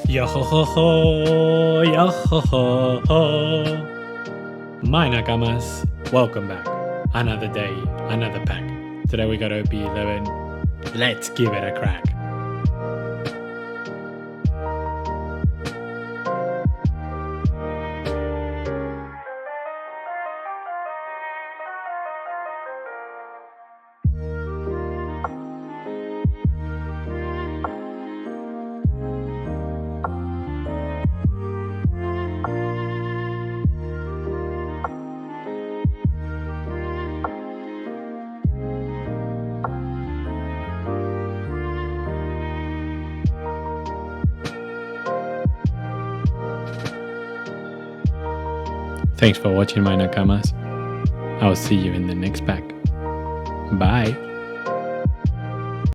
Yo ho ho ho, yo ho ho ho. My Nakamas, welcome back. Another day, another pack. Today we got OP11. Let's give it a crack. Thanks for watching my Nakamas. I'll see you in the next pack. Bye.